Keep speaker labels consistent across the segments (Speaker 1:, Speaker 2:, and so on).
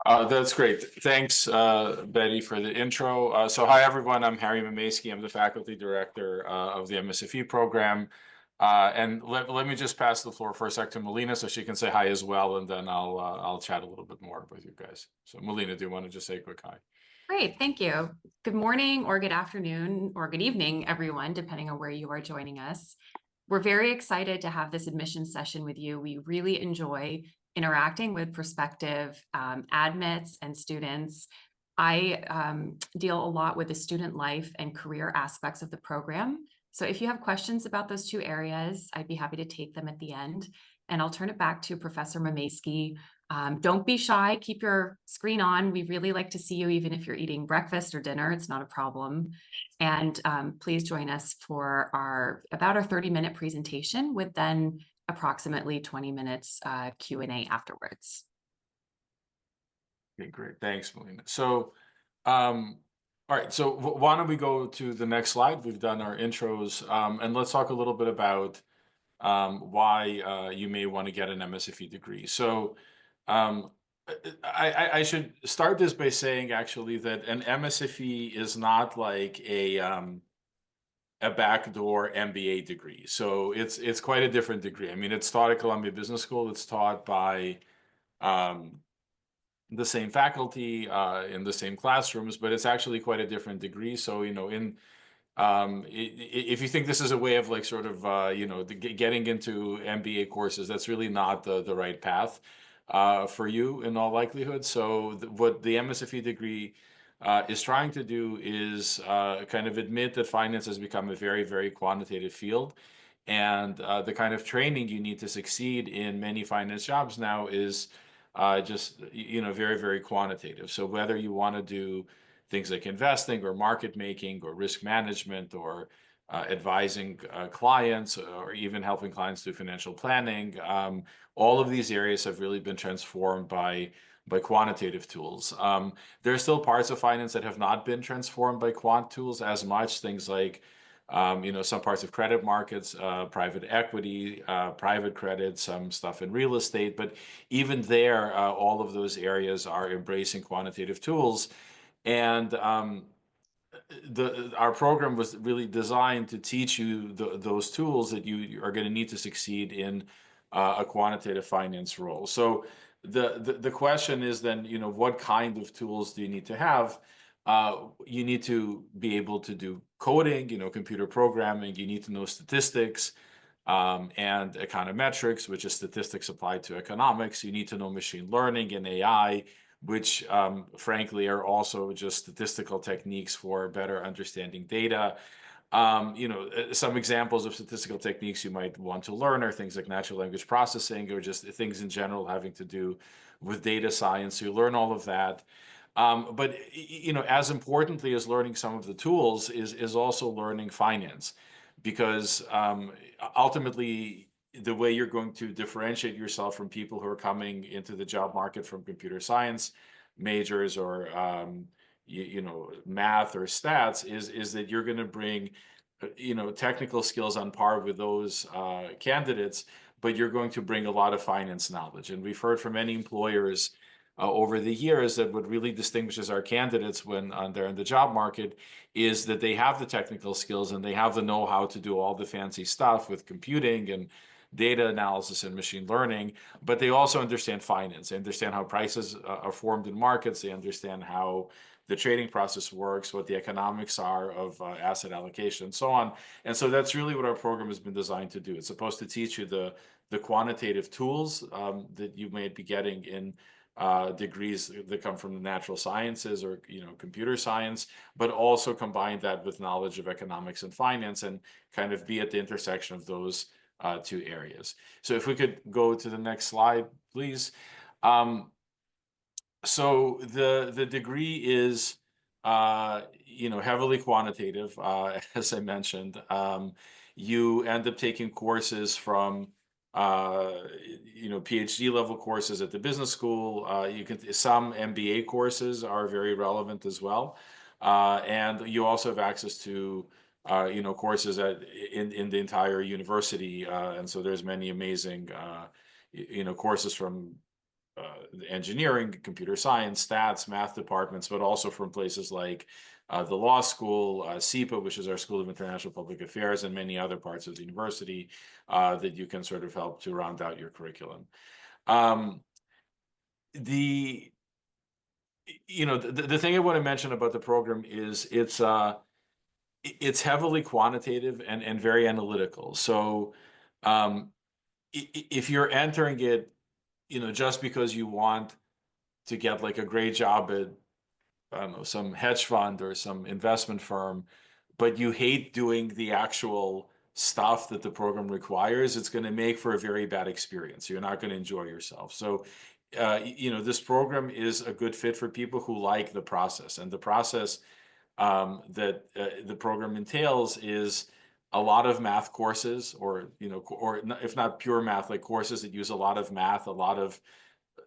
Speaker 1: That's great. Thanks, Betty, for the intro. So hi, everyone. I'm Harry Mamaski. I'm the faculty director of the MSFE program. And let me just pass the floor for a sec to Melina so she can say hi as well, and then I'll chat a little bit more with you guys. So Melina, do you want to just say a quick hi?
Speaker 2: Great, thank you. Good morning or good afternoon or good evening, everyone, depending on where you are joining us. We're very excited to have this admission session with you. We really enjoy interacting with prospective admits and students. I deal a lot with the student life and career aspects of the program. So if you have questions about those two areas, I'd be happy to take them at the end. And I'll turn it back to Professor Mamaski. Don't be shy, keep your screen on. We really like to see you even if you're eating breakfast or dinner, it's not a problem. And please join us for about our 30-minute presentation with then approximately 20 minutes Q&A afterwards.
Speaker 1: Okay, great. Thanks, Melina. So, all right. So why don't we go to the next slide? We've done our intros, and let's talk a little bit about why you may want to get an MSFE degree. So um, I should start this by saying actually that an MSFE is not like a backdoor MBA degree. So it's quite a different degree. I mean, it's taught at Columbia Business School. It's taught by um, the same faculty in the same classrooms, but it's actually quite a different degree. So, if you think this is a way of like sort of getting into MBA courses, that's really not the right path for you in all likelihood. So what the MSFE degree is trying to do is kind of admit that finance has become a very, very quantitative field. And the kind of training you need to succeed in many finance jobs now is just, very, very quantitative. So whether you want to do things like investing or market making or risk management or advising clients or even helping clients do financial planning. All of these areas have really been transformed by quantitative tools. There are still parts of finance that have not been transformed by quant tools as much. Things like some parts of credit markets, private equity, private credit, some stuff in real estate. But even there, all of those areas are embracing quantitative tools. And our program was really designed to teach you those tools that you are going to need to succeed in a quantitative finance role. So the question is then, what kind of tools do you need to have? You need to be able to do coding, computer programming. You need to know statistics and econometrics, which is statistics applied to economics. You need to know machine learning and AI, which frankly are also just statistical techniques for better understanding data. Some examples of statistical techniques you might want to learn are things like natural language processing or just things in general having to do with data science. So you learn all of that. But as importantly as learning some of the tools is also learning finance, because ultimately the way you're going to differentiate yourself from people who are coming into the job market from computer science majors or math or stats is that you're going to bring technical skills on par with those candidates, but you're going to bring a lot of finance knowledge. And we've heard from many employers over the years that what really distinguishes our candidates when they're in the job market is that they have the technical skills and they have the know-how to do all the fancy stuff with computing and data analysis and machine learning, but they also understand finance. They understand how prices are formed in markets. They understand how the trading process works, what the economics are of asset allocation, and so on. And so that's really what our program has been designed to do. It's supposed to teach you the quantitative tools that you may be getting in degrees that come from the natural sciences or computer science, but also combine that with knowledge of economics and finance and kind of be at the intersection of those two areas. So if we could go to the next slide, please. So the degree is heavily quantitative, as I mentioned. You end up taking courses from PhD level courses at the business school. Some MBA courses are very relevant as well, and you also have access to courses in the entire university, and so there's many amazing courses from the engineering, computer science, stats, math departments, but also from places like the law school, SIPA, which is our School of International Public Affairs, and many other parts of the university that you can sort of help to round out your curriculum. Um, the the thing I want to mention about the program is it's heavily quantitative and very analytical. So um, if you're entering it, just because you want to get like a great job at, I don't know, some hedge fund or some investment firm, but you hate doing the actual stuff that the program requires, it's going to make for a very bad experience. You're not going to enjoy yourself. So, this program is a good fit for people who like the process. And the process that the program entails is a lot of math courses, or, if not pure math, like courses that use a lot of math, a lot of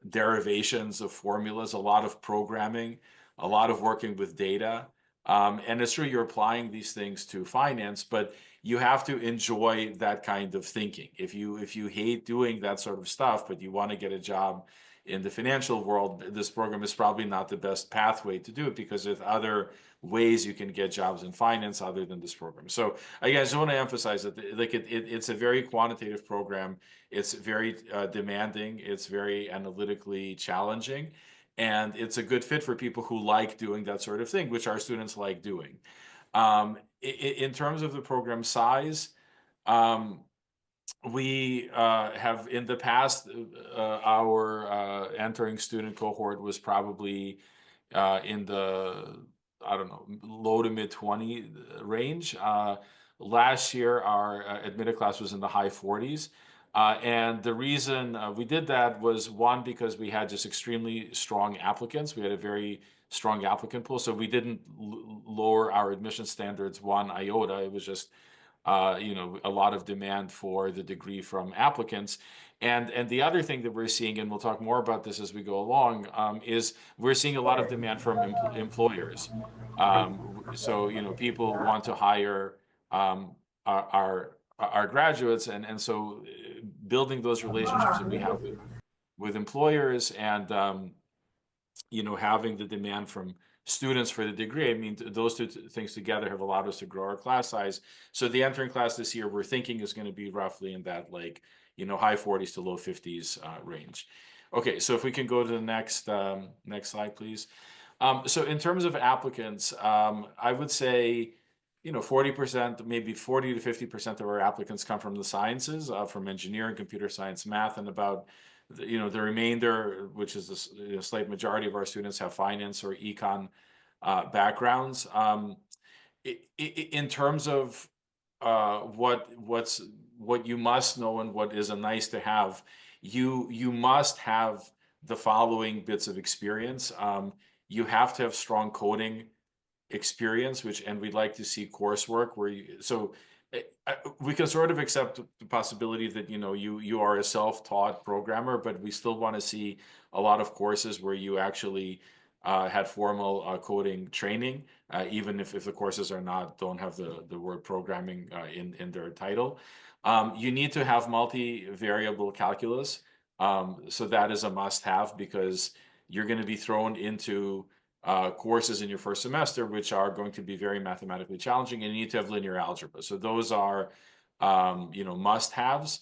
Speaker 1: derivations of formulas, a lot of programming, a lot of working with data. And it's true you're applying these things to finance, but you have to enjoy that kind of thinking. If you hate doing that sort of stuff, but you want to get a job in the financial world, this program is probably not the best pathway to do it, because there's other ways you can get jobs in finance other than this program. So again, I just want to emphasize that it's a very quantitative program. It's very demanding. It's very analytically challenging. And it's a good fit for people who like doing that sort of thing, which our students like doing. In terms of the program size, um, we have in the past, our entering student cohort was probably in the, I don't know, low to mid 20 range. Last year, our admitted class was in the high 40s. And the reason we did that was, one, because we had just extremely strong applicants. We had a very strong applicant pool. So we didn't lower our admission standards one iota. It was just a lot of demand for the degree from applicants. And the other thing that we're seeing, and we'll talk more about this as we go along, is we're seeing a lot of demand from employers. So people want to hire our graduates, and so building those relationships that we have with employers, and having the demand from students for the degree. I mean, those two things together have allowed us to grow our class size. So the entering class this year, we're thinking, is going to be roughly in that, like, high 40s to low 50s range. Okay, so if we can go to the next slide, please. So in terms of applicants, I would say, 40%, maybe 40 to 50% of our applicants come from the sciences, from engineering, computer science, math, and about the remainder, which is the slight majority of our students, have finance or econ backgrounds. In terms of what you must know and what is a nice to have, you must have the following bits of experience. You have to have strong coding experience, and we'd like to see coursework where we can sort of accept the possibility that you are a self-taught programmer, but we still want to see a lot of courses where you actually had formal coding training, even if the courses don't have the word programming in their title. You need to have multivariable calculus, so that is a must-have, because you're going to be thrown into courses in your first semester, which are going to be very mathematically challenging, and you need to have linear algebra. So those are, must-haves.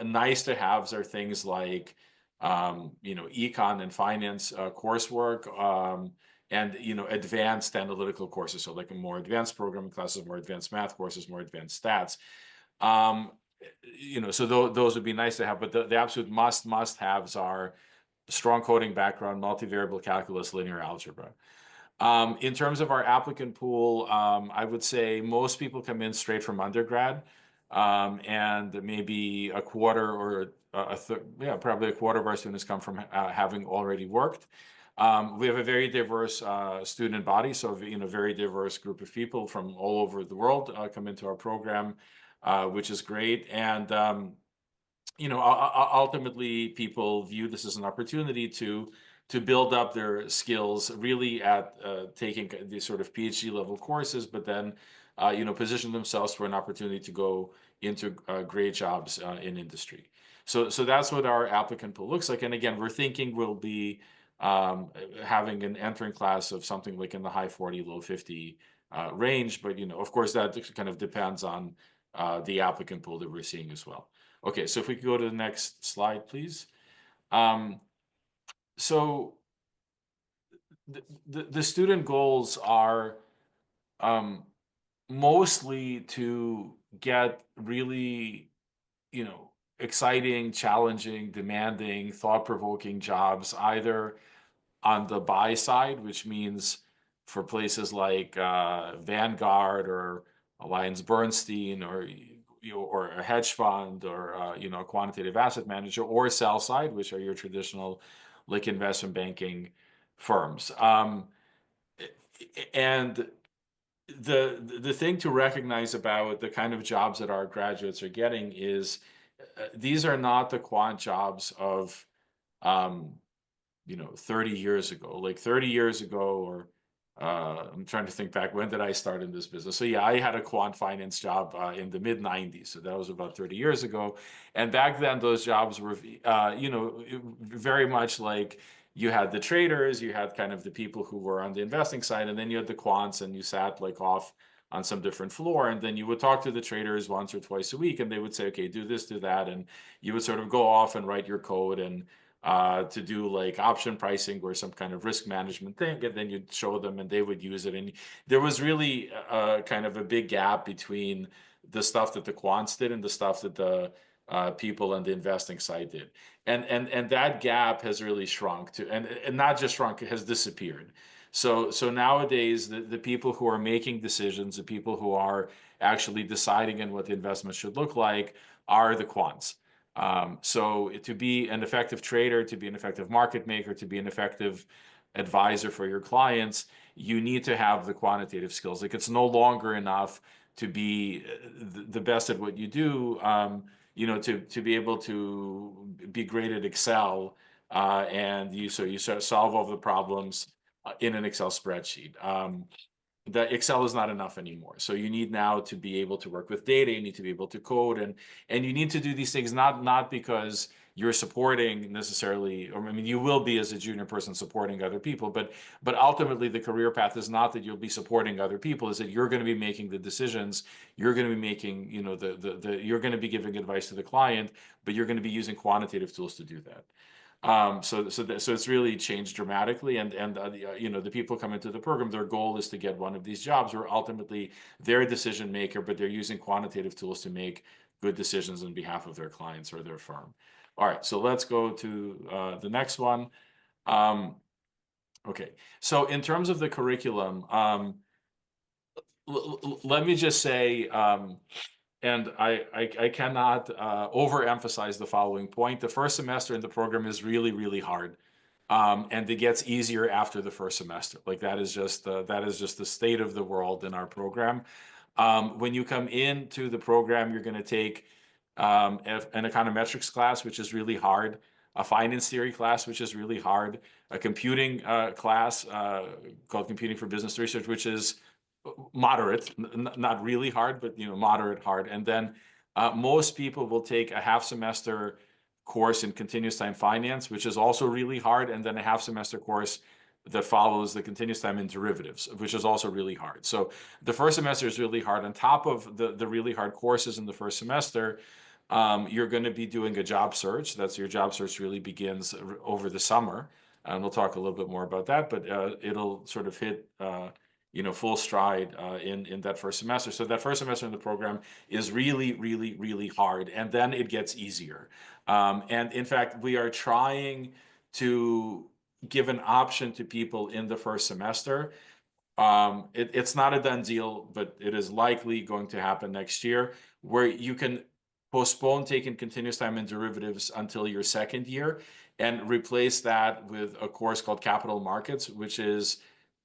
Speaker 1: Nice to haves are things like, econ and finance coursework, and, advanced analytical courses. So like a more advanced programming classes, more advanced math courses, more advanced stats. Um, so those would be nice to have, but the absolute must-haves are strong coding background, multivariable calculus, linear algebra. In terms of our applicant pool, I would say most people come in straight from undergrad, and maybe a quarter or probably a quarter of our students come from having already worked. We have a very diverse student body, so very diverse group of people from all over the world come into our program, which is great. And ultimately, people view this as an opportunity to build up their skills, really at taking these sort of PhD level courses, but then position themselves for an opportunity to go into great jobs in industry. So that's what our applicant pool looks like. And again, we're thinking we'll be having an entering class of something like in the high 40, low 50 range. But, of course, that kind of depends on the applicant pool that we're seeing as well. Okay, so if we could go to the next slide, please. Um, so the student goals are um, mostly to get really, exciting, challenging, demanding, thought-provoking jobs, either on the buy side, which means for places like Vanguard or Alliance Bernstein, or or a hedge fund, or a quantitative asset manager, or sell side, which are your traditional like investment banking firms. And the thing to recognize about the kind of jobs that our graduates are getting is these are not the quant jobs of um, 30 years ago. Like 30 years ago, or I'm trying to think back, when did I start in this business? So yeah, I had a quant finance job in the mid 90s. So that was about 30 years ago. And back then those jobs were, very much like you had the traders, you had kind of the people who were on the investing side, and then you had the quants, and you sat like off on some different floor, and then you would talk to the traders once or twice a week, and they would say, okay, do this, do that, and you would sort of go off and write your code and to do like option pricing or some kind of risk management thing, and then you'd show them and they would use it. And there was really kind of a big gap between the stuff that the quants did and the stuff that the people on the investing side did. And that gap has really shrunk to, and not just shrunk, it has disappeared. So nowadays the people who are making decisions, the people who are actually deciding on what the investment should look like, are the quants. So to be an effective trader, to be an effective market maker, to be an effective advisor for your clients, you need to have the quantitative skills. Like, it's no longer enough to be the best at what you do. To be able to be great at Excel, and you sort of solve all the problems in an Excel spreadsheet. That Excel is not enough anymore. So you need now to be able to work with data, you need to be able to code, and you need to do these things not because you're supporting necessarily, or I mean, you will be as a junior person supporting other people, but ultimately the career path is not that you'll be supporting other people, is that you're going to be making the decisions, you're going to be making, you're going to be giving advice to the client, but you're going to be using quantitative tools to do that. So it's really changed dramatically, and the people come into the program, their goal is to get one of these jobs where ultimately they're a decision maker, but they're using quantitative tools to make good decisions on behalf of their clients or their firm. All right, so let's go to the next one. Okay, so in terms of the curriculum, let me just say, and I cannot overemphasize the following point. The first semester in the program is really, really hard. And it gets easier after the first semester. Like, that is just the state of the world in our program. When you come into the program, you're going to take an econometrics class, which is really hard, a finance theory class, which is really hard, a computing class called Computing for Business Research, which is moderate, not really hard, but moderate hard. And then most people will take a half semester course in continuous time finance, which is also really hard, and then a half semester course that follows the continuous time in derivatives, which is also really hard. So the first semester is really hard. On top of the really hard courses in the first semester, you're going to be doing a job search. That's your job search really begins over the summer. And we'll talk a little bit more about that, but it'll sort of hit full stride in that first semester. So that first semester in the program is really, really, really hard, and then it gets easier. And in fact, we are trying to give an option to people in the first semester. It's not a done deal, but it is likely going to happen next year, where you can postpone taking continuous time and derivatives until your second year and replace that with a course called Capital Markets, which is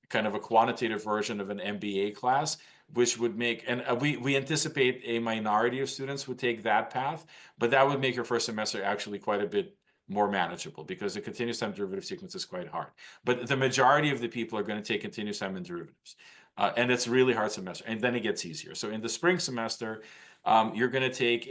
Speaker 1: kind of a quantitative version of an MBA class, which would make, and we anticipate a minority of students would take that path, but that would make your first semester actually quite a bit more manageable, because the continuous time derivative sequence is quite hard. But the majority of the people are going to take continuous time and derivatives. And it's a really hard semester, and then it gets easier. So in the spring semester, you're going to take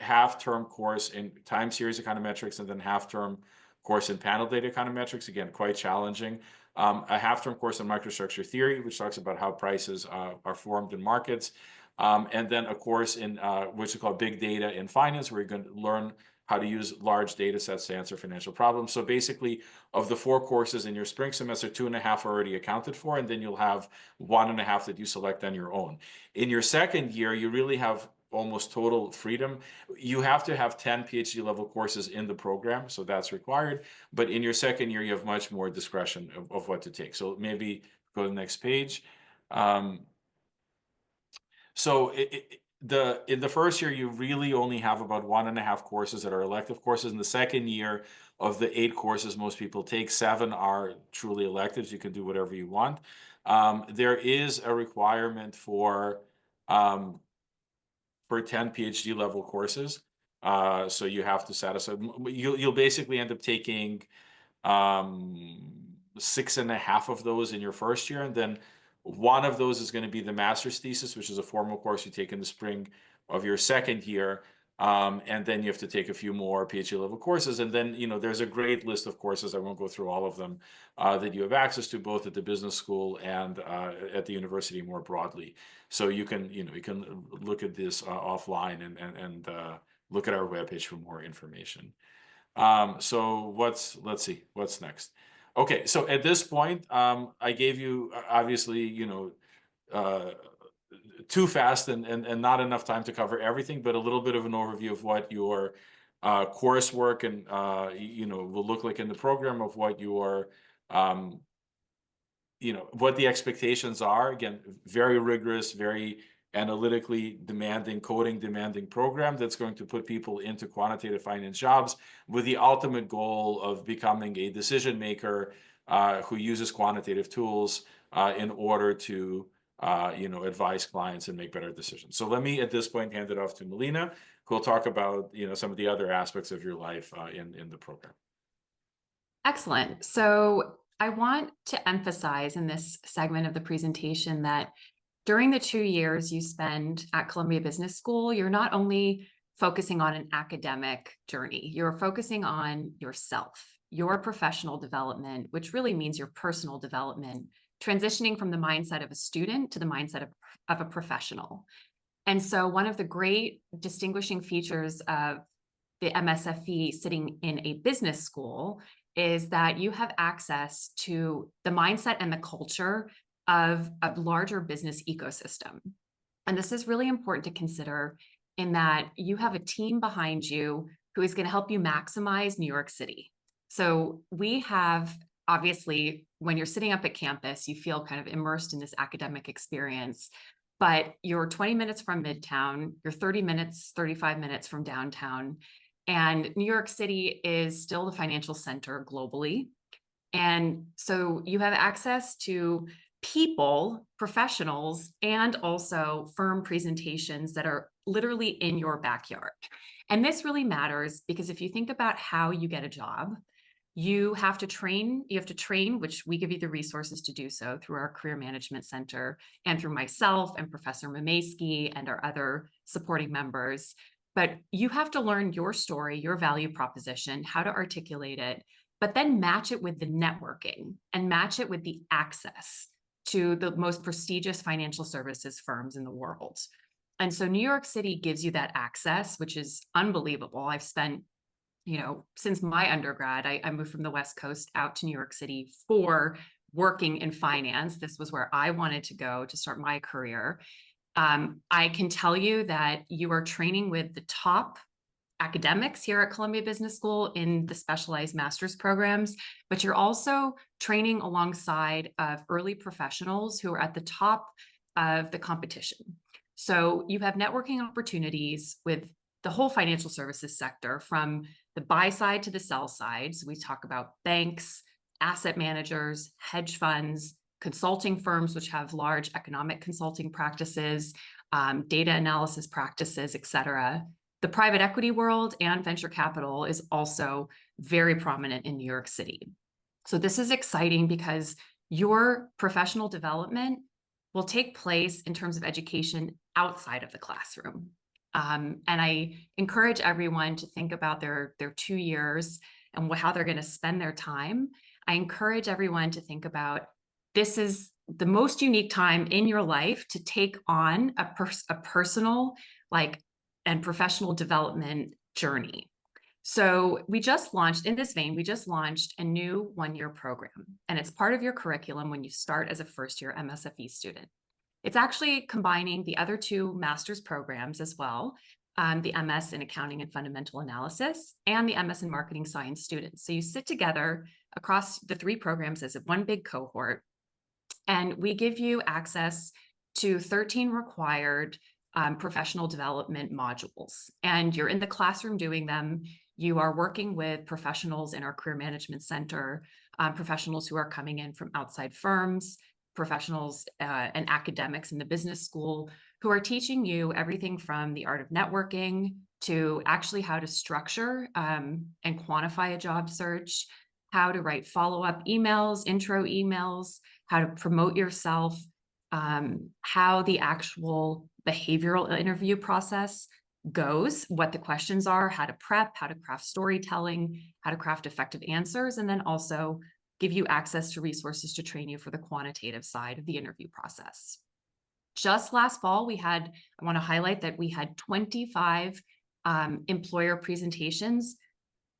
Speaker 1: half-term course in time series econometrics, and then half-term course in panel data econometrics. Again, quite challenging. A half-term course in microstructure theory, which talks about how prices are formed in markets. And then a course in which is called big data in finance, where you're going to learn how to use large data sets to answer financial problems. So basically, of the 4 courses in your spring semester, 2.5 are already accounted for, and then you'll have 1.5 that you select on your own. In your second year, you really have almost total freedom. You have to have 10 PhD level courses in the program, so that's required. But in your second year, you have much more discretion of what to take. So maybe go to the next page. Um, so in the first year, you really only have about 1.5 courses that are elective courses. In the second year, of the 8 courses most people take, 7 are truly electives. You can do whatever you want. There is a requirement um, for 10 PhD level courses. So you have to satisfy. You'll basically end up taking 6.5 of those in your first year, and then one of those is going to be the master's thesis, which is a formal course you take in the spring of your second year. And then you have to take a few more PhD level courses. And then, there's a great list of courses. I won't go through all of them that you have access to, both at the business school and at the university more broadly. So you can look at this offline and look at our webpage for more information. So let's see, what's next? Okay, so at this point, I gave you obviously, uh, too fast and not enough time to cover everything, but a little bit of an overview of what your coursework and will look like in the program, of what your um, what the expectations are. Again, very rigorous, very analytically demanding, coding demanding program that's going to put people into quantitative finance jobs with the ultimate goal of becoming a decision maker who uses quantitative tools in order to advise clients and make better decisions. So let me at this point hand it off to Melina, who will talk about some of the other aspects of your life in the program.
Speaker 2: Excellent. So I want to emphasize in this segment of the presentation that during the 2 years you spend at Columbia Business School, you're not only focusing on an academic journey, you're focusing on yourself, your professional development, which really means your personal development, transitioning from the mindset of a student to the mindset of a professional. And so one of the great distinguishing features of the MSFE sitting in a business school is that you have access to the mindset and the culture of a larger business ecosystem. And this is really important to consider in that you have a team behind you who is going to help you maximize New York City. So we have, obviously, when you're sitting up at campus, you feel kind of immersed in this academic experience, but you're 20 minutes from Midtown, you're 30 minutes, 35 minutes from downtown. And New York City is still the financial center globally. And so you have access to people, professionals, and also firm presentations that are literally in your backyard. And this really matters because if you think about how you get a job, you have to train, which we give you the resources to do so through our Career Management Center and through myself and Professor Mamaysky and our other supporting members. But you have to learn your story, your value proposition, how to articulate it, but then match it with the networking and match it with the access to the most prestigious financial services firms in the world. And so New York City gives you that access, which is unbelievable. I've spent, since my undergrad, I moved from the West Coast out to New York City for working in finance. This was where I wanted to go to start my career. I can tell you that you are training with the top academics here at Columbia Business School in the specialized master's programs, but you're also training alongside of early professionals who are at the top of the competition. So you have networking opportunities with the whole financial services sector, from the buy side to the sell side. So we talk about banks, asset managers, hedge funds, consulting firms, which have large economic consulting practices, data analysis practices, et cetera. The private equity world and venture capital is also very prominent in New York City. So this is exciting because your professional development will take place in terms of education outside of the classroom. And I encourage everyone to think about their 2 years and how they're going to spend their time. I encourage everyone to think about this is the most unique time in your life to take on a personal like and professional development journey. So we just launched, in this vein, we just launched a new 1-year program, and it's part of your curriculum when you start as a first-year MSFE student. It's actually combining the other 2 master's programs as well, the MS in Accounting and Fundamental Analysis and the MS in Marketing Science students. So you sit together across the 3 programs as one big cohort, and we give you access to 13 required professional development modules. And you're in the classroom doing them. You are working with professionals in our Career Management Center, professionals who are coming in from outside firms, professionals and academics in the business school who are teaching you everything from the art of networking to actually how to structure and quantify a job search, how to write follow-up emails, intro emails, how to promote yourself, how the actual behavioral interview process goes, what the questions are, how to prep, how to craft storytelling, how to craft effective answers, and then also give you access to resources to train you for the quantitative side of the interview process. Just last fall, I want to highlight that we had 25 employer presentations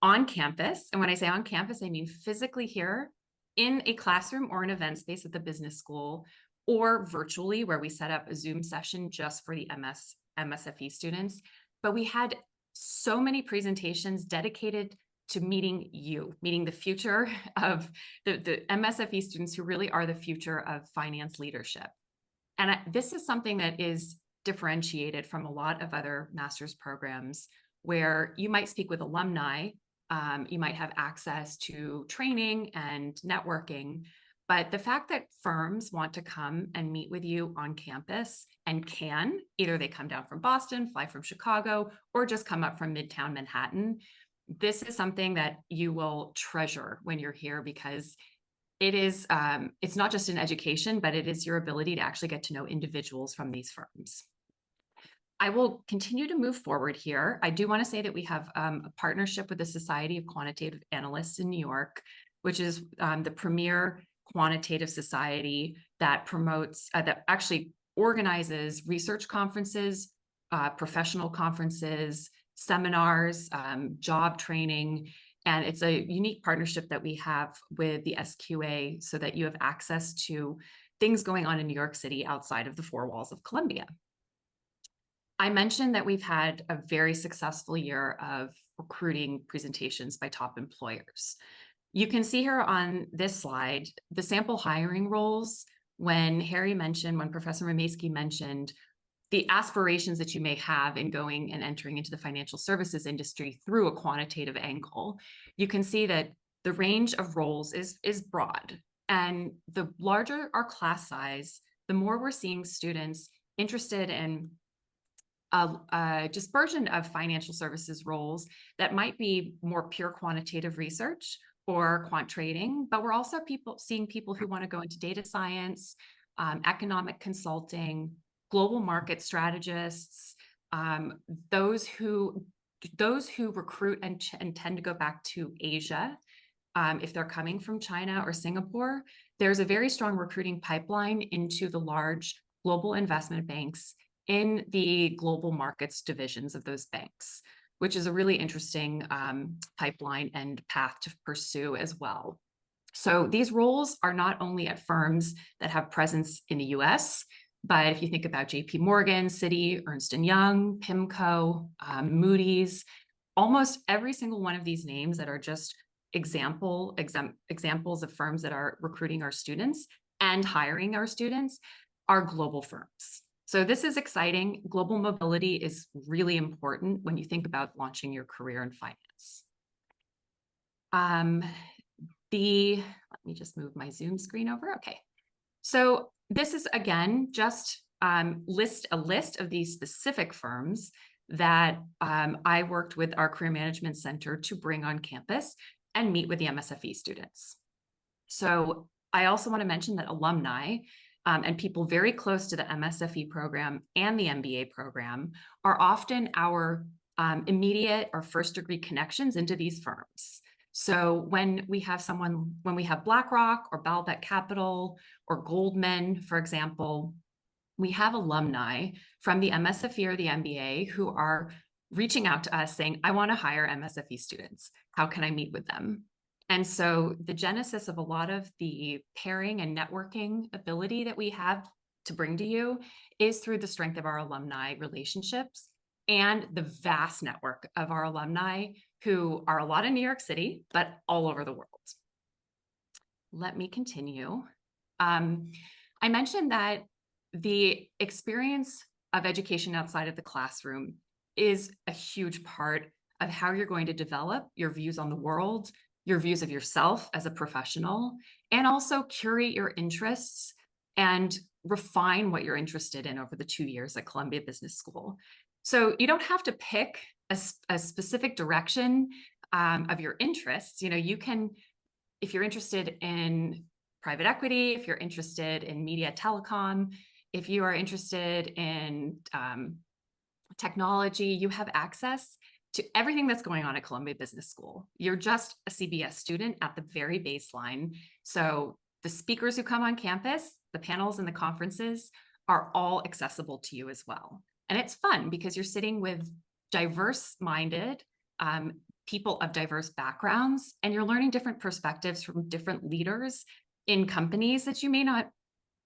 Speaker 2: on campus. And when I say on campus, I mean physically here in a classroom or an event space at the business school, or virtually where we set up a Zoom session just for the MSFE students. But we had so many presentations dedicated to meeting the future of the MSFE students who really are the future of finance leadership. And this is something that is differentiated from a lot of other master's programs where you might speak with alumni, you might have access to training and networking, but the fact that firms want to come and meet with you on campus and either they come down from Boston, fly from Chicago, or just come up from Midtown Manhattan, this is something that you will treasure when you're here because it is, it's not just an education, but it is your ability to actually get to know individuals from these firms. I will continue to move forward here. I do want to say that we have a partnership with the Society of Quantitative Analysts in New York, which is the premier quantitative society that promotes, that actually organizes research conferences, professional conferences, seminars, job training. And it's a unique partnership that we have with the SQA so that you have access to things going on in New York City outside of the 4 walls of Columbia. I mentioned that we've had a very successful year of recruiting presentations by top employers. You can see here on this slide, the sample hiring roles when Professor Mamaysky mentioned the aspirations that you may have in going and entering into the financial services industry through a quantitative angle. You can see that the range of roles is broad. And the larger our class size, the more we're seeing students interested in a dispersion of financial services roles that might be more pure quantitative research or quant trading, but we're also seeing people who want to go into data science, economic consulting, global market strategists, those who recruit and tend to go back to Asia. If they're coming from China or Singapore, there's a very strong recruiting pipeline into the large global investment banks in the global markets divisions of those banks, which is a really interesting pipeline and path to pursue as well. So these roles are not only at firms that have presence in the US, but if you think about JP Morgan, Citi, Ernst & Young, PIMCO, Moody's, almost every single one of these names that are just examples of firms that are recruiting our students and hiring our students are global firms. So this is exciting. Global mobility is really important when you think about launching your career in finance. Let me just move my Zoom screen over. Okay. So this is, again, just a list of these specific firms that I worked with our Career Management Center to bring on campus and meet with the MSFE students. So I also want to mention that alumni and people very close to the MSFE program and the MBA program are often our immediate or first degree connections into these firms. So when we have BlackRock or Baalbek Capital or Goldman, for example, we have alumni from the MSFE or the MBA who are reaching out to us saying, I want to hire MSFE students. How can I meet with them? And so the genesis of a lot of the pairing and networking ability that we have to bring to you is through the strength of our alumni relationships and the vast network of our alumni who are a lot in New York City, but all over the world. Let me continue. I mentioned that the experience of education outside of the classroom is a huge part of how you're going to develop your views on the world, your views of yourself as a professional, and also curate your interests and refine what you're interested in over the 2 years at Columbia Business School. So you don't have to pick a specific direction of your interests. You can, if you're interested in private equity, if you're interested in media telecom, if you are interested in technology, you have access to everything that's going on at Columbia Business School. You're just a CBS student at the very baseline. So the speakers who come on campus, the panels and the conferences are all accessible to you as well. And it's fun because you're sitting with diverse-minded people of diverse backgrounds, and you're learning different perspectives from different leaders in companies that you may not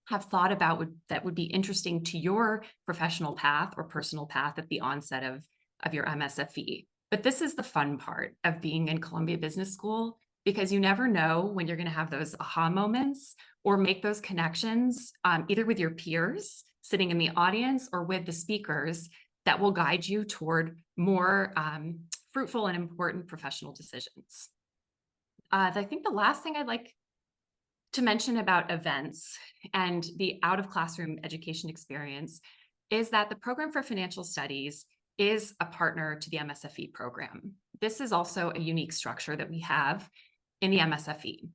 Speaker 2: have thought about that would be interesting to your professional path or personal path at the onset of your MSFE. But this is the fun part of being in Columbia Business School, because you never know when you're going to have those aha moments or make those connections, either with your peers sitting in the audience or with the speakers that will guide you toward more fruitful and important professional decisions. I think the last thing I'd like to mention about events and the out of classroom education experience is that the Program for Financial Studies is a partner to the MSFE program. This is also a unique structure that we have in the MSFE.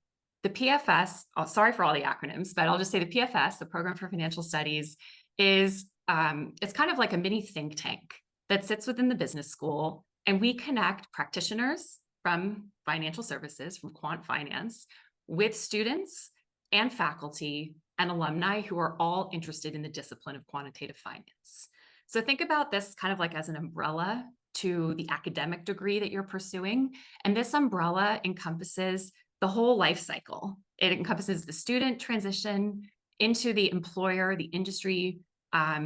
Speaker 2: The PFS, sorry for all the acronyms, but I'll just say the PFS, the Program for Financial Studies, is it's kind of like a mini think tank that sits within the business school, and we connect practitioners from financial services, from quant finance, with students and faculty and alumni who are all interested in the discipline of quantitative finance. So think about this kind of like as an umbrella to the academic degree that you're pursuing. And this umbrella encompasses the whole life cycle. It encompasses the student transition into the employer, the industry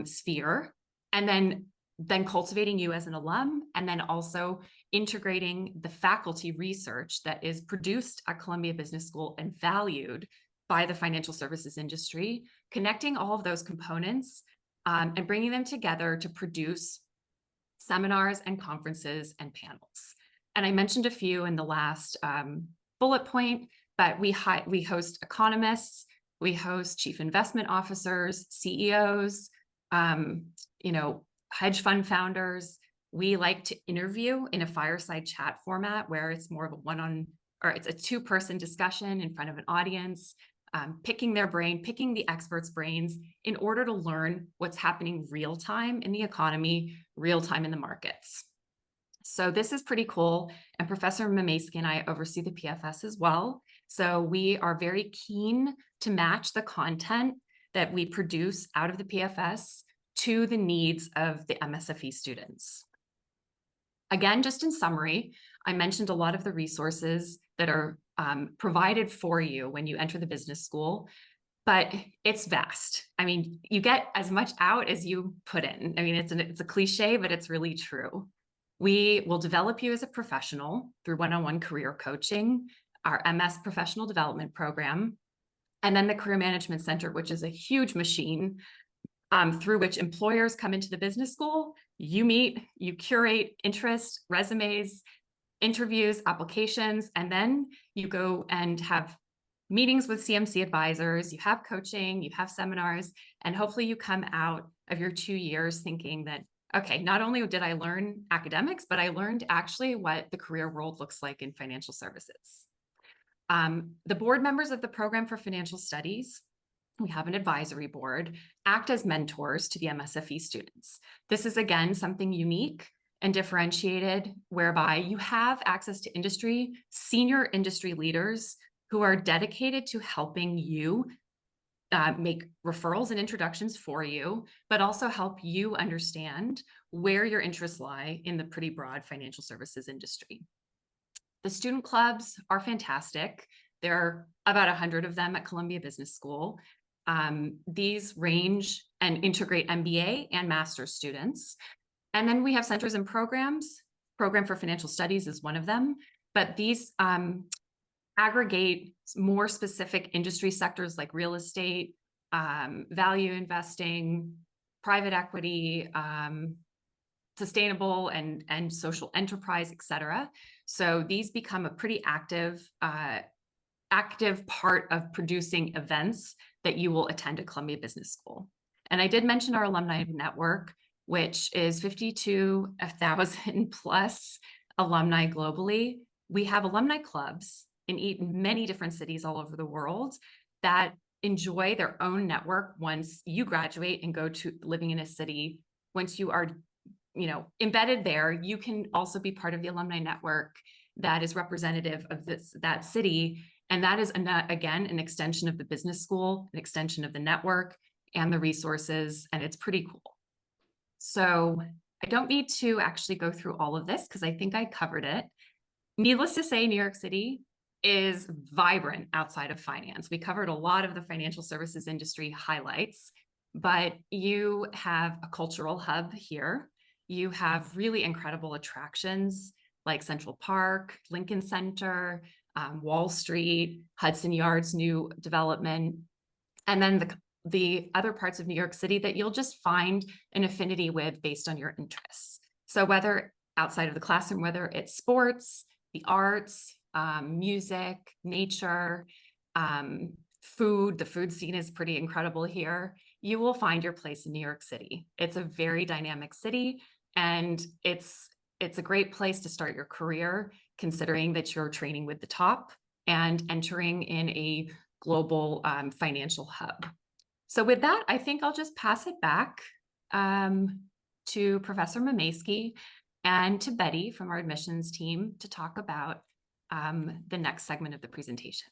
Speaker 2: sphere, and then cultivating you as an alum, and then also integrating the faculty research that is produced at Columbia Business School and valued by the financial services industry, connecting all of those components and bringing them together to produce seminars and conferences and panels. And I mentioned a few in the last bullet point, but we host economists, we host chief investment officers, CEOs, hedge fund founders. We like to interview in a fireside chat format where it's more of it's a two-person discussion in front of an audience, picking their brain, picking the experts' brains in order to learn what's happening real time in the economy, real time in the markets. So this is pretty cool. And Professor Mamaysky and I oversee the PFS as well. So we are very keen to match the content that we produce out of the PFS to the needs of the MSFE students. Again, just in summary, I mentioned a lot of the resources that are provided for you when you enter the business school, but it's vast. I mean, you get as much out as you put in. I mean, it's a cliche, but it's really true. We will develop you as a professional through one-on-one career coaching, our MS Professional Development Program, and then the Career Management Center, which is a huge machine through which employers come into the business school. You meet, you curate interest, resumes, interviews, applications, and then you go and have meetings with CMC advisors, you have coaching, you have seminars, and hopefully you come out of your 2 years thinking that, okay, not only did I learn academics, but I learned actually what the career world looks like in financial services. The board members of the Program for Financial Studies We have an advisory board, act as mentors to the MSFE students. This is, again, something unique and differentiated, whereby you have access to senior industry leaders who are dedicated to helping you make referrals and introductions for you, but also help you understand where your interests lie in the pretty broad financial services industry. The student clubs are fantastic. There are about 100 of them at Columbia Business School. These range and integrate MBA and master's students. And then we have centers and programs. Program for Financial Studies is one of them, but these aggregate more specific industry sectors like real estate, value investing, private equity, sustainable and social enterprise, et cetera. So these become a pretty active part of producing events that you will attend at Columbia Business School. And I did mention our alumni network, which is 52,000 plus alumni globally. We have alumni clubs in many different cities all over the world that enjoy their own network once you graduate and go to living in a city. Once you are, embedded there, you can also be part of the alumni network that is representative of that city. And that is, again, an extension of the business school, an extension of the network and the resources, and it's pretty cool. So I don't need to actually go through all of this because I think I covered it. Needless to say, New York City is vibrant outside of finance. We covered a lot of the financial services industry highlights, but you have a cultural hub here. You have really incredible attractions like Central Park, Lincoln Center, Wall Street, Hudson Yards new development, and then the other parts of New York City that you'll just find an affinity with based on your interests. So whether outside of the classroom, whether it's sports, the arts, music, nature, food, the food scene is pretty incredible here. You will find your place in New York City. It's a very dynamic city, and it's a great place to start your career, considering that you're training with the top and entering in a global financial hub. So with that, I think I'll just pass it back to Professor Mamaysky and to Betty from our admissions team to talk about the next segment of the presentation.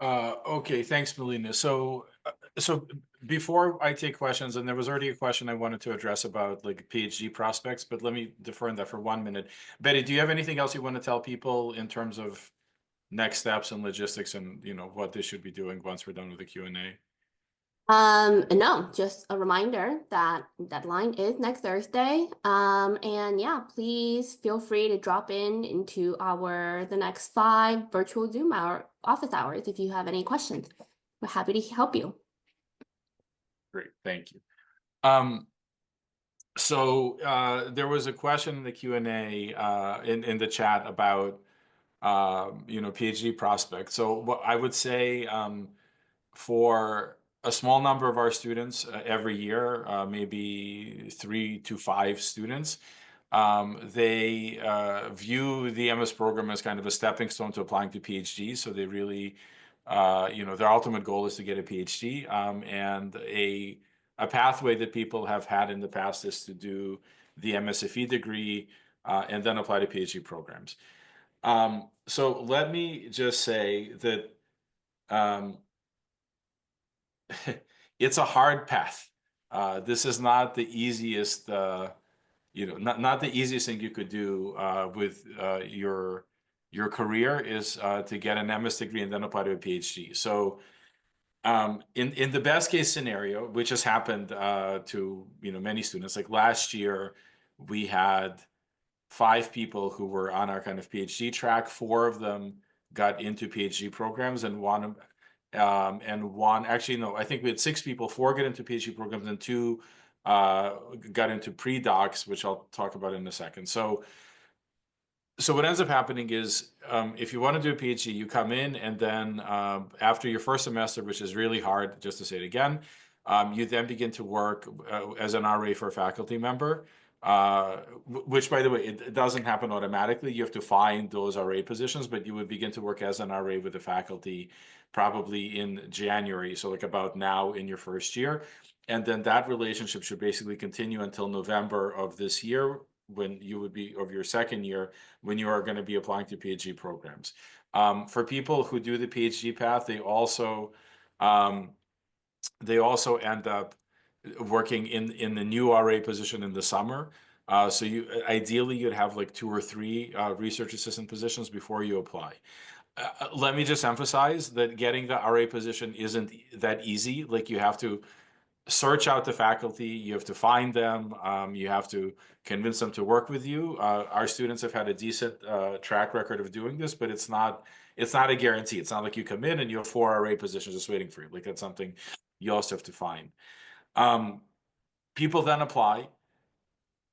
Speaker 1: Okay, thanks, Melina. So before I take questions, and there was already a question I wanted to address about like PhD prospects, but let me defer on that for 1 minute. Betty, do you have anything else you want to tell people in terms of next steps and logistics and what they should be doing once we're done with the Q&A?
Speaker 3: No, just a reminder that deadline is next Thursday. And yeah, please feel free to drop into the next 5 virtual Zoom office hours if you have any questions. We're happy to help you.
Speaker 1: Great, thank you. So there was a question in the Q&A in the chat about PhD prospects. So what I would say for a small number of our students every year, maybe 3 to 5 students, they view the MS program as kind of a stepping stone to applying to PhD. So they really, their ultimate goal is to get a PhD, and a pathway that people have had in the past is to do the MSFE degree and then apply to PhD programs. So let me just say that it's a hard path. This is not the easiest, not the easiest thing you could do with your career is to get an MS degree and then apply to a PhD. So in the best case scenario, which has happened to many students, like last year, we had 5 people who were on our kind of PhD track. 4 of them got into PhD programs, and one, actually, no, I think we had 6 people, 4 get into PhD programs, and 2 got into pre-docs, which I'll talk about in a second. So what ends up happening is if you want to do a PhD, you come in, and then after your first semester, which is really hard, just to say it again, you then begin to work as an RA for a faculty member. which, by the way, it doesn't happen automatically. You have to find those RA positions, but you would begin to work as an RA with the faculty probably in January, so like about now in your first year. And then that relationship should basically continue until November of this year, when you would be of your second year, when you are going to be applying to PhD programs. For people who do the PhD path, um, they also end up working in the new RA position in the summer. So you ideally you'd have like 2 or 3 research assistant positions before you apply. Let me just emphasize that getting the RA position isn't that easy. Like, you have to search out the faculty, you have to find them, you have to convince them to work with you. Our students have had a decent track record of doing this, but it's not a guarantee. It's not like you come in and you have 4 RA positions just waiting for you. Like, that's something you also have to find. People then apply.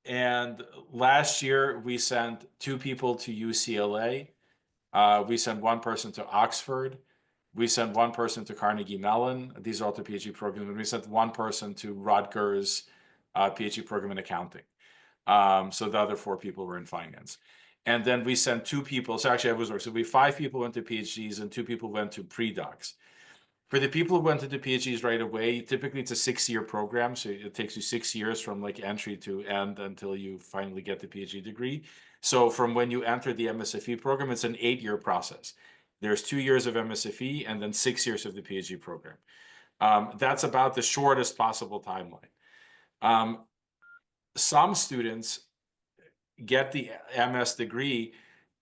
Speaker 1: And last year we sent 2 people to UCLA. We sent 1 person to Oxford. We sent 1 person to Carnegie Mellon. These are all the PhD programs. And we sent 1 person to Rutgers PhD program in accounting. So the other 4 people were in finance. And then we sent 2 people. So actually, so 5 people went to PhDs and 2 people went to pre-docs. For the people who went into PhDs right away, typically it's a 6-year program. So it takes you 6 years from like entry to end until you finally get the PhD degree. So from when you enter the MSFE program, it's an 8-year process. There's 2 years of MSFE and then 6 years of the PhD program. That's about the shortest possible timeline. Some students get the MS degree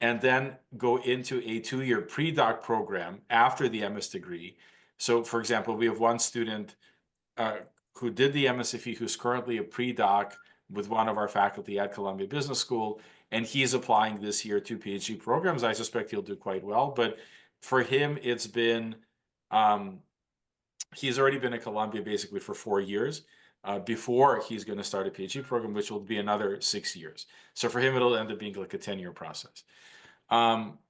Speaker 1: and then go into a 2-year pre-doc program after the MS degree. So, for example, we have 1 student who did the MSFE who's currently a pre-doc with one of our faculty at Columbia Business School, and he's applying this year to PhD programs. I suspect he'll do quite well, but for him, it's been, he's already been at Columbia basically for 4 years before he's going to start a PhD program, which will be another 6 years. So for him, it'll end up being like a 10-year process.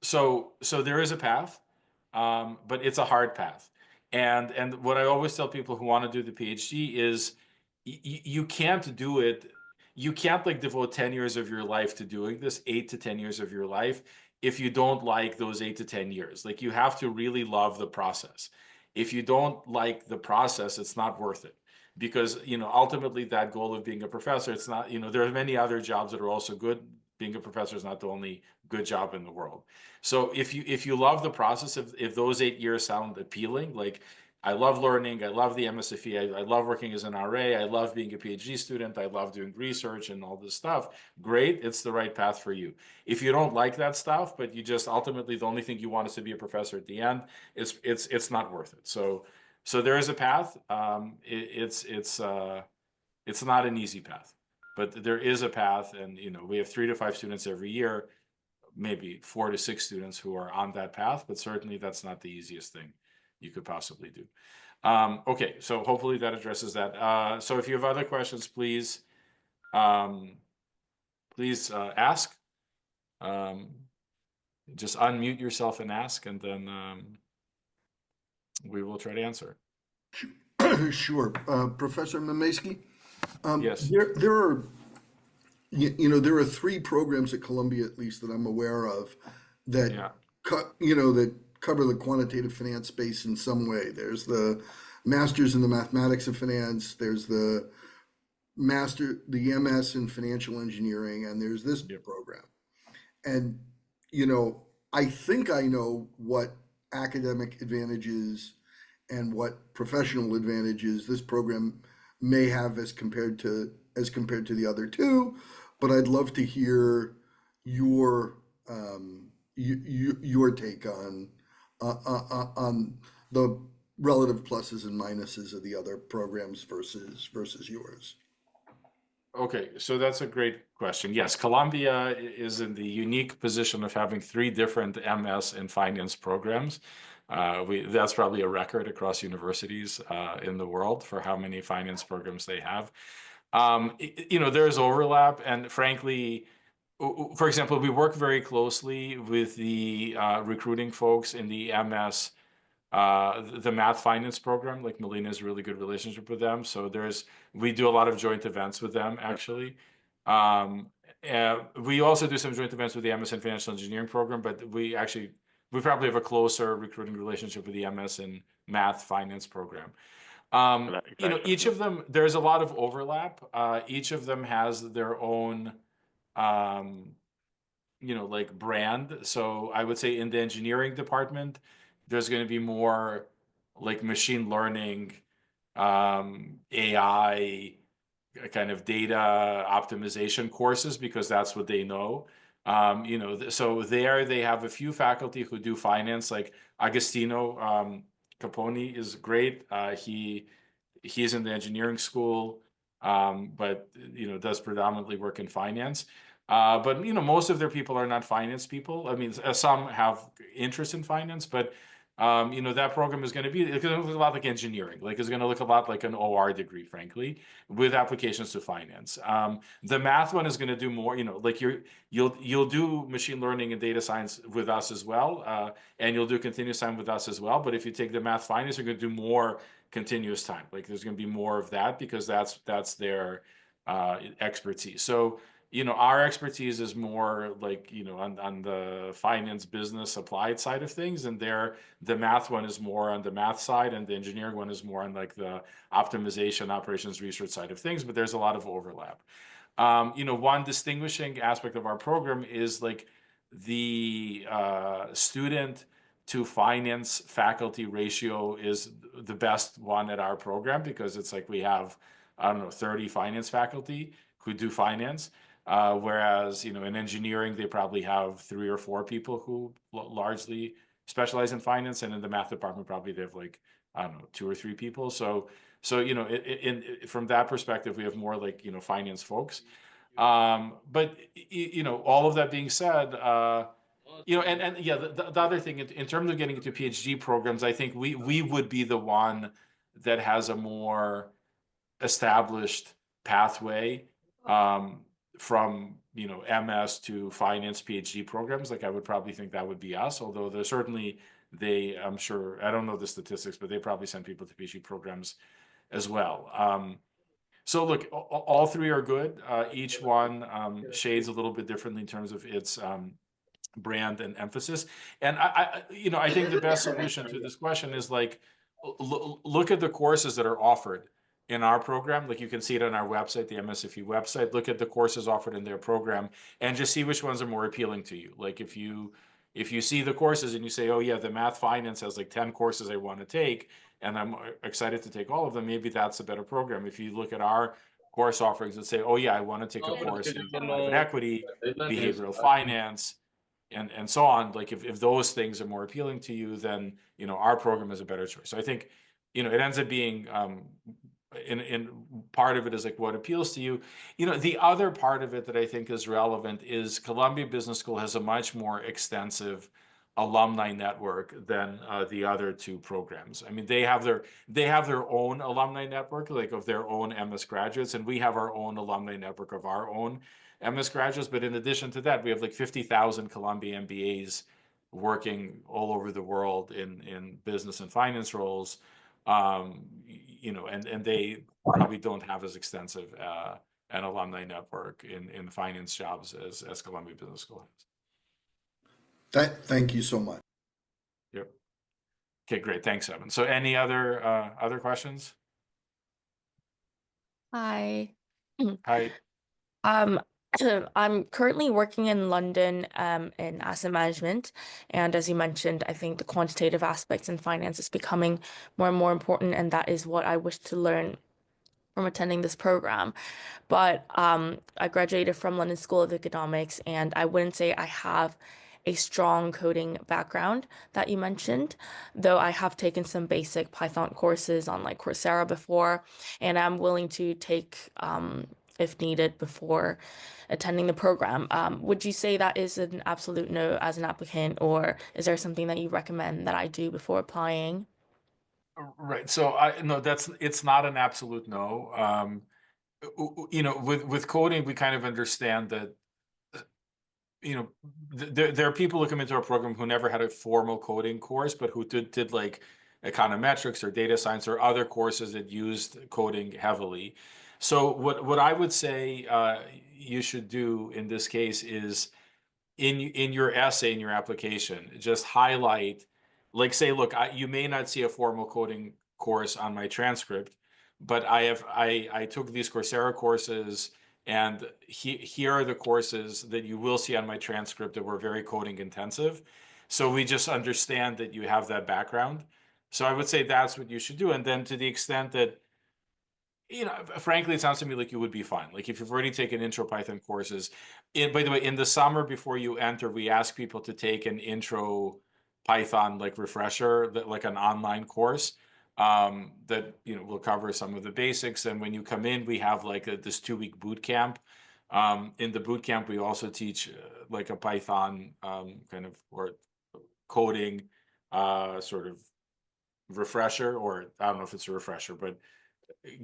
Speaker 1: So there is a path, but it's a hard path. And what I always tell people who want to do the PhD is you can't do it. You can't like devote 10 years of your life to doing this, 8 to 10 years of your life, if you don't like those 8 to 10 years. Like, you have to really love the process. If you don't like the process, it's not worth it. Because, ultimately that goal of being a professor, it's not, there are many other jobs that are also good. Being a professor is not the only good job in the world. So if you love the process, if those 8 years sound appealing, like, I love learning, I love the MSFE, I love working as an RA, I love being a PhD student, I love doing research and all this stuff, great, it's the right path for you. If you don't like that stuff, but you just ultimately the only thing you want is to be a professor at the end, it's not worth it. So there is a path. It's not an easy path, but there is a path, and we have 3 to 5 students every year, maybe 4 to 6 students who are on that path, but certainly that's not the easiest thing you could possibly do. Okay, so hopefully that addresses that. So if you have other questions, please ask. Just unmute yourself and ask, and then we will try to answer.
Speaker 4: Sure. Professor Mamaysky,
Speaker 1: Yes.
Speaker 4: there are, there are 3 programs at Columbia, at least that I'm aware of, that,
Speaker 1: Yeah.
Speaker 4: that cover the quantitative finance space in some way. There's the Masters in the Mathematics of Finance, there's the MS in Financial Engineering, and there's this program. And, I think I know what academic advantages and what professional advantages this program may have as compared to the other 2, but I'd love to hear your take on the relative pluses and minuses of the other programs versus yours.
Speaker 1: Okay, so that's a great question. Yes, Columbia is in the unique position of having 3 different MS and finance programs. That's probably a record across universities in the world for how many finance programs they have. There's overlap, and frankly, for example, we work very closely with the recruiting folks in the MS, the math finance program. Like, Melina has a really good relationship with them. So we do a lot of joint events with them, actually. We also do some joint events with the MS in Financial Engineering program, but we probably have a closer recruiting relationship with the MS in Math Finance program. Each of them, there's a lot of overlap. Each of them has their own, like brand. So I would say in the engineering department, there's going to be more like machine learning, AI, kind of data optimization courses because that's what they know. So there they have a few faculty who do finance, like Agostino Caponi is great. He's in the engineering school, but does predominantly work in finance. But most of their people are not finance people. I mean, some have interest in finance, but that program is going to look a lot like engineering. Like it's going to look a lot like an OR degree, frankly, with applications to finance. The math one is going to do more. Like you'll do machine learning and data science with us as well, and you'll do continuous time with us as well. But if you take the math finance, you're going to do more continuous time. Like there's going to be more of that because that's their expertise. So our expertise is more like on the finance business applied side of things, and the math one is more on the math side, and the engineering one is more on like the optimization operations research side of things, but there's a lot of overlap. One distinguishing aspect of our program is like the student to finance faculty ratio is the best one at our program because it's like we have, I don't know, 30 finance faculty who do finance. Whereas, in engineering, they probably have 3 or 4 people who largely specialize in finance. And in the math department, probably they have like, I don't know, 2 or 3 people. So from that perspective, we have more like, finance folks. But, all of that being said, and yeah, the other thing in terms of getting into PhD programs, I think we would be the one that has a more established pathway from MS to finance PhD programs. Like I would probably think that would be us, although there's certainly I'm sure, I don't know the statistics, but they probably send people to PhD programs as well. So look, all 3 are good. Each one shades a little bit differently in terms of its brand and emphasis. And I think the best solution to this question is like, look at the courses that are offered in our program. Like you can see it on our website, the MSFE website. Look at the courses offered in their program and just see which ones are more appealing to you. Like if you see the courses and you say, oh yeah, the math finance has like 10 courses I want to take, and I'm excited to take all of them, maybe that's a better program. If you look at our course offerings and say, oh yeah, I want to take a course in private equity, behavioral finance, and so on, like if those things are more appealing to you, then our program is a better choice. So I think it ends up being in part of it is like what appeals to you. The other part of it that I think is relevant is Columbia Business School has a much more extensive alumni network than the other 2 programs. I mean, they have their own alumni network, like of their own MS graduates, and we have our own alumni network of our own MS graduates. But in addition to that, we have like 50,000 Columbia MBAs working all over the world in business and finance roles. And they probably don't have as extensive an alumni network in finance jobs as Columbia Business School has.
Speaker 4: Thank you so much.
Speaker 1: Yep. Okay, great. Thanks, Evan. So any other questions?
Speaker 5: Hi.
Speaker 1: Hi.
Speaker 5: I'm currently working in London in asset management, and as you mentioned, I think the quantitative aspects in finance is becoming more and more important, and that is what I wish to learn from attending this program. But I graduated from London School of Economics, and I wouldn't say I have a strong coding background that you mentioned, though I have taken some basic Python courses on like Coursera before, and I'm willing to take if needed before attending the program. Would you say that is an absolute no as an applicant, or is there something that you recommend that I do before applying?
Speaker 1: Right. So it's not an absolute no. With coding, we kind of understand that there are people who come into our program who never had a formal coding course, but who did like econometrics or data science or other courses that used coding heavily. So what I would say, you should do in this case is in your essay, in your application, just highlight, like say, look, you may not see a formal coding course on my transcript, but I took these Coursera courses, and here are the courses that you will see on my transcript that were very coding intensive. So we just understand that you have that background. So I would say that's what you should do. And then to the extent that, frankly, it sounds to me like you would be fine. Like if you've already taken intro Python courses, by the way, in the summer before you enter, we ask people to take an intro Python like refresher, that like an online course that will cover some of the basics. And when you come in, we have like this 2-week boot camp. In the boot camp, we also teach like a Python kind of or coding sort of refresher, or I don't know if it's a refresher, but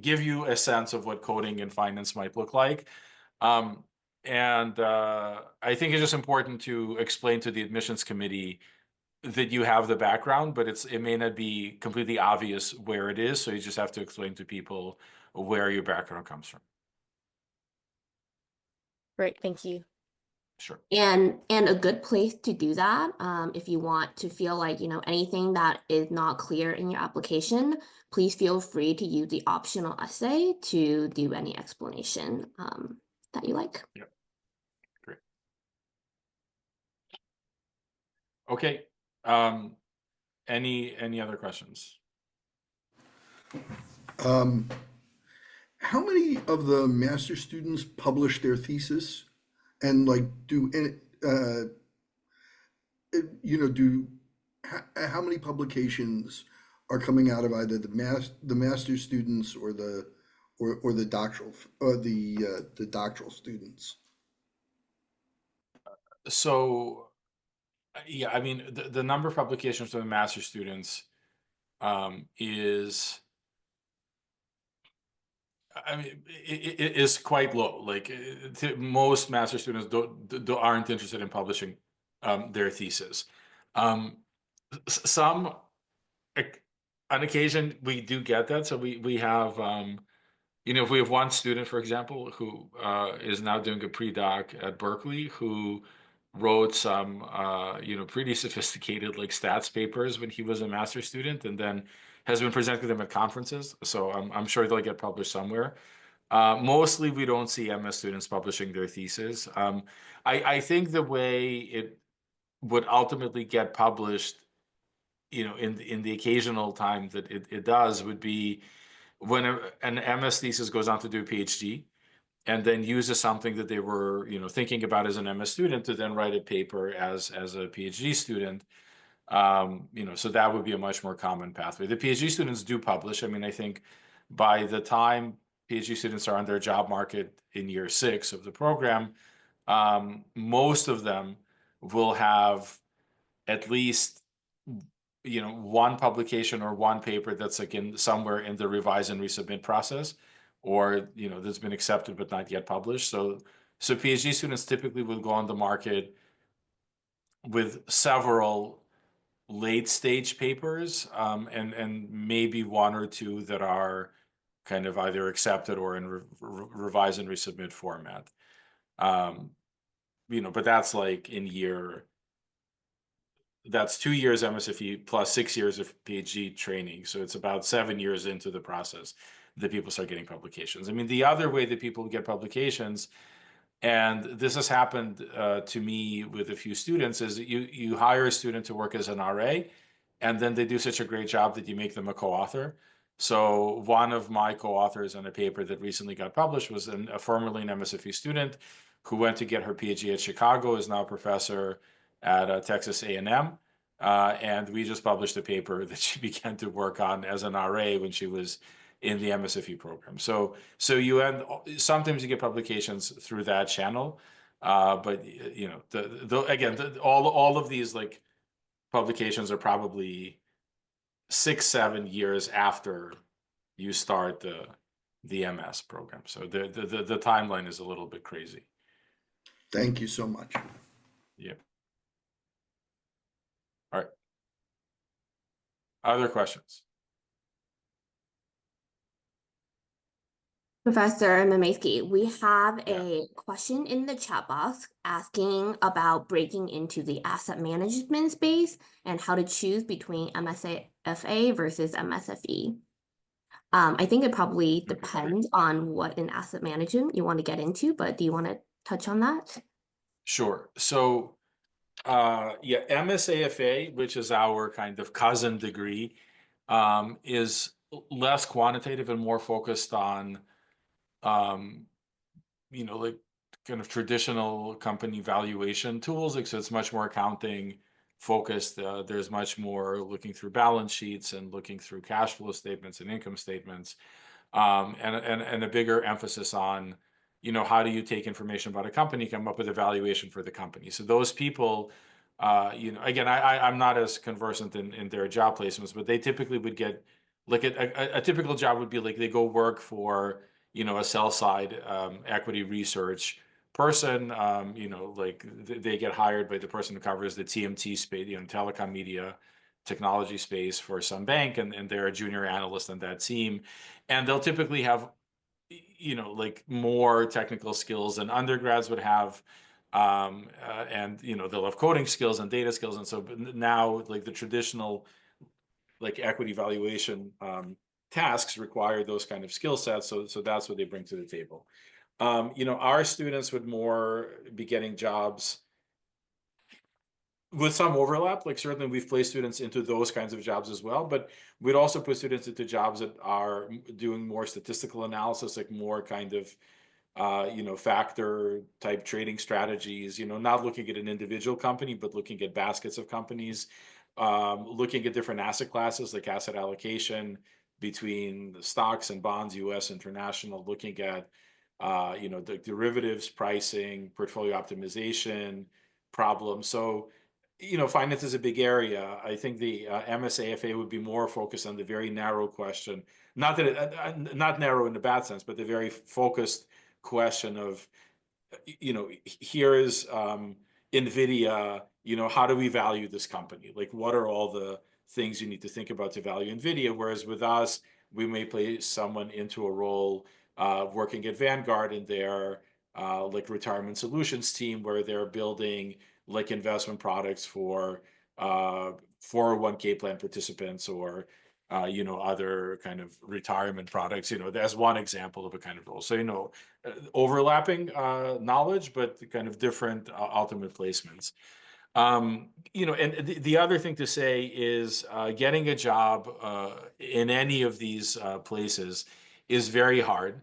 Speaker 1: give you a sense of what coding in finance might look like. And I think it's just important to explain to the admissions committee that you have the background, but it may not be completely obvious where it is. So you just have to explain to people where your background comes from.
Speaker 5: Great, thank you.
Speaker 1: Sure.
Speaker 3: And a good place to do that, if you want to feel like, anything that is not clear in your application, please feel free to use the optional essay to do any explanation that you like.
Speaker 1: Yep. Great. Okay. Any other questions?
Speaker 4: How many of the master students publish their thesis, and like how many publications are coming out of either the master students or the doctoral students?
Speaker 1: So yeah, I mean the number of publications for the master students is, I mean, it is quite low. Like most master students aren't interested in publishing their thesis. Some, on occasion, we do get that. So we have, if we have one student, for example, who is now doing a pre-doc at Berkeley, who wrote some, pretty sophisticated like stats papers when he was a master's student, and then has been presenting them at conferences. So I'm sure they'll get published somewhere. Mostly, we don't see MS students publishing their thesis. I think the way it would ultimately get published, in the occasional time that it does, would be when an MS thesis goes on to do a PhD, and then uses something that they were, thinking about as an MS student to then write a paper as a PhD student. So that would be a much more common pathway. The PhD students do publish. I mean, I think by the time PhD students are on their job market in year 6 of the program, most of them will have at least one publication or one paper that's like somewhere in the revise and resubmit process, or that's been accepted but not yet published. So PhD students typically will go on the market with several late stage papers, and maybe one or two that are kind of either accepted or in revise and resubmit format. But that's like that's 2 years MSFE plus 6 years of PhD training. So it's about 7 years into the process that people start getting publications. I mean, the other way that people get publications, and this has happened to me with a few students, is that you hire a student to work as an RA, and then they do such a great job that you make them a co-author. So one of my co-authors on a paper that recently got published was a formerly an MSFE student who went to get her PhD at Chicago, is now a professor at Texas A&M. And we just published a paper that she began to work on as an RA when she was in the MSFE program. So sometimes you get publications through that channel, but all of these like publications are probably 6-7 years after you start the MS program. So the timeline is a little bit crazy.
Speaker 4: Thank you so much.
Speaker 1: Yeah. All right. Other questions?
Speaker 3: Professor Mamaysky, we have a question in the chat box asking about breaking into the asset management space and how to choose between MSFA versus MSFE. I think it probably depends on what in asset management you want to get into, but do you want to touch on that?
Speaker 1: Sure. So, yeah, MSAFA, which is our kind of cousin degree, is less quantitative and more focused on, like kind of traditional company valuation tools. Like, so it's much more accounting focused. There's much more looking through balance sheets and looking through cash flow statements and income statements, and a bigger emphasis on, how do you take information about a company, come up with a valuation for the company. So those people, again, I'm not as conversant in their job placements, but they typically would get like a typical job would be like they go work for, a sell side equity research person. Like they get hired by the person who covers the TMT space, telecom media technology space for some bank, and they're a junior analyst on that team, and they'll typically have, like more technical skills than undergrads would have, and they'll have coding skills and data skills, and so now like the traditional like equity valuation tasks require those kind of skill sets, so that's what they bring to the table. Our students would more be getting jobs with some overlap. Like certainly we've placed students into those kinds of jobs as well, but we'd also put students into jobs that are doing more statistical analysis, like more kind of factor type trading strategies, not looking at an individual company, but looking at baskets of companies, looking at different asset classes like asset allocation between the stocks and bonds, US, international, looking at the derivatives pricing, portfolio optimization problems. So finance is a big area. I think the MSAFA would be more focused on the very narrow question, not that not narrow in the bad sense, but the very focused question of, here is NVIDIA, how do we value this company? Like, what are all the things you need to think about to value NVIDIA? Whereas with us, we may place someone into a role working at Vanguard in their like retirement solutions team, where they're building like investment products for 401k plan participants, or other kind of retirement products. That's one example of a kind of role. So overlapping knowledge, but kind of different ultimate placements. And the other thing to say is getting a job in any of these places is very hard.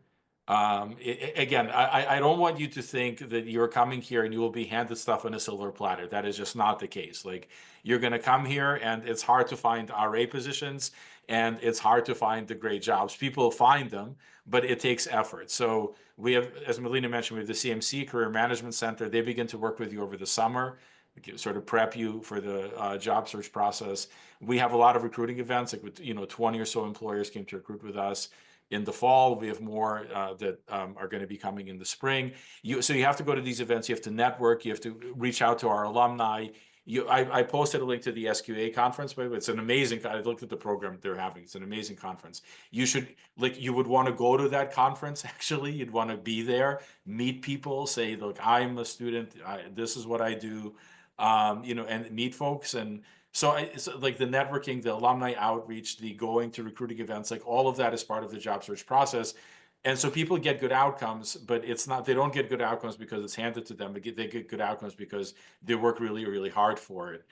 Speaker 1: Again, I don't want you to think that you're coming here and you will be handed stuff on a silver platter. That is just not the case. Like, you're going to come here and it's hard to find RA positions, and it's hard to find the great jobs. People find them, but it takes effort. So we have, as Melina mentioned, we have the CMC Career Management Center. They begin to work with you over the summer, sort of prep you for the job search process. We have a lot of recruiting events, like with 20 or so employers came to recruit with us in the fall. We have more that are going to be coming in the spring. So you have to go to these events. You have to network. You have to reach out to our alumni. I posted a link to the SQA conference, but it's an amazing. I looked at the program they're having. It's an amazing conference. You would want to go to that conference. Actually, you'd want to be there, meet people, say, look, I'm a student. This is what I do, and meet folks. And so like the networking, the alumni outreach, the going to recruiting events, like all of that is part of the job search process. And so people get good outcomes, but they don't get good outcomes because it's handed to them. They get good outcomes because they work really, really hard for it.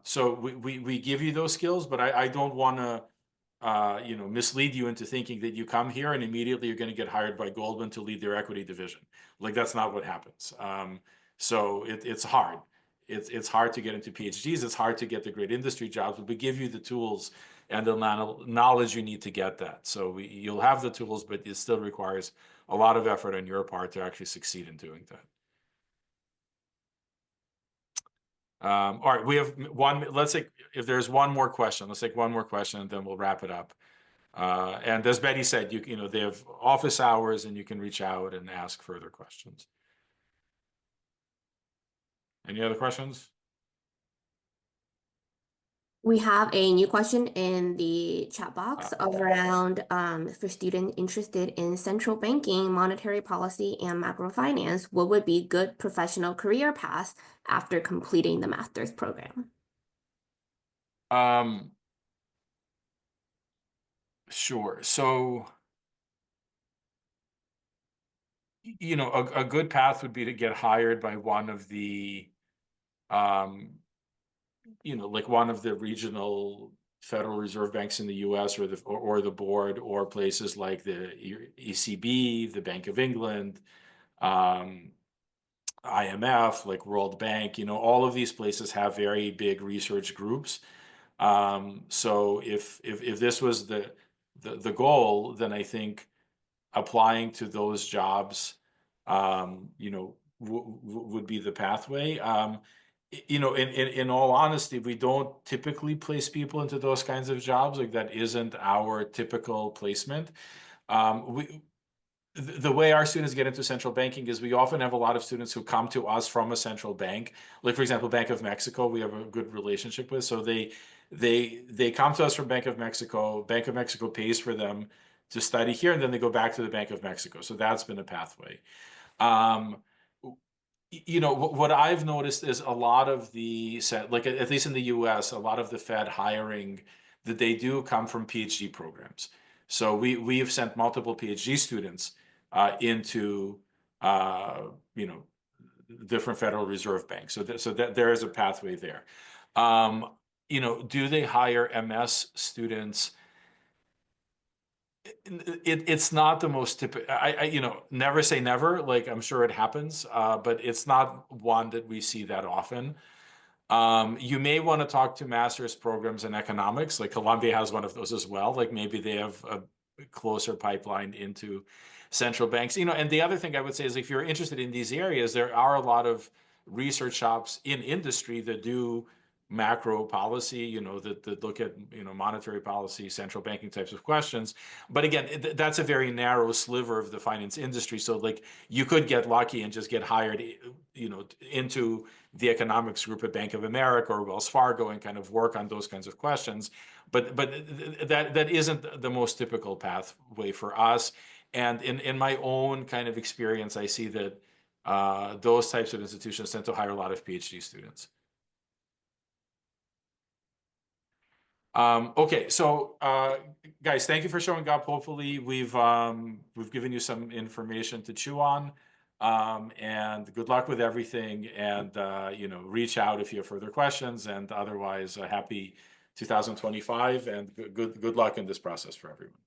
Speaker 1: So we give you those skills, but I don't want to mislead you into thinking that you come here and immediately you're going to get hired by Goldman to lead their equity division. Like, that's not what happens. So it's hard. It's hard to get into PhDs. It's hard to get the great industry jobs, but we give you the tools and the knowledge you need to get that. So you'll have the tools, but it still requires a lot of effort on your part to actually succeed in doing that. All right, we have one. Let's say if there's one more question, let's take one more question, and then we'll wrap it up. And as Betty said, they have office hours, and you can reach out and ask further questions. Any other questions?
Speaker 3: We have a new question in the chat box around for students interested in central banking, monetary policy, and macrofinance, what would be good professional career paths after completing the master's program?
Speaker 1: Sure. So, you know, a good path would be to get hired by one of the, you know, like one of the regional Federal Reserve banks in the US, or the board, or places like the ECB, the Bank of England, IMF, like World Bank. You know, all of these places have very big research groups. So if this was the goal, then I think applying to those jobs, you know, would be the pathway. You know, in all honesty, we don't typically place people into those kinds of jobs. Like, that isn't our typical placement. The way our students get into central banking is we often have a lot of students who come to us from a central bank. Like, for example, Bank of Mexico, we have a good relationship with. So they come to us from Bank of Mexico. Bank of Mexico pays for them to study here, and then they go back to the Bank of Mexico. So that's been a pathway. You know, what I've noticed is a lot of the like, at least in the US, a lot of the Fed hiring that they do come from PhD programs. So we've sent multiple PhD students into you know, different Federal Reserve banks. So that there is a pathway there. You know, do they hire MS students? It's not the most typical. You know, never say never. Like, I'm sure it happens, but it's not one that we see that often. You may want to talk to master's programs in economics. Like, Columbia has one of those as well. Like, maybe they have a closer pipeline into central banks. You know, and the other thing I would say is, if you're interested in these areas, there are a lot of research shops in industry that do macro policy, you know, that look at, you know, monetary policy, central banking types of questions. But again, that's a very narrow sliver of the finance industry. So, like, you could get lucky and just get hired, you know, into the economics group at Bank of America or Wells Fargo, and kind of work on those kinds of questions. But that isn't the most typical pathway for us. And in my own kind of experience, I see that those types of institutions tend to hire a lot of PhD students. Okay, so guys, thank you for showing up. Hopefully we've given you some information to chew on, and good luck with everything. And you know, reach out if you have further questions. And otherwise, happy 2025, and good luck in this process for everyone.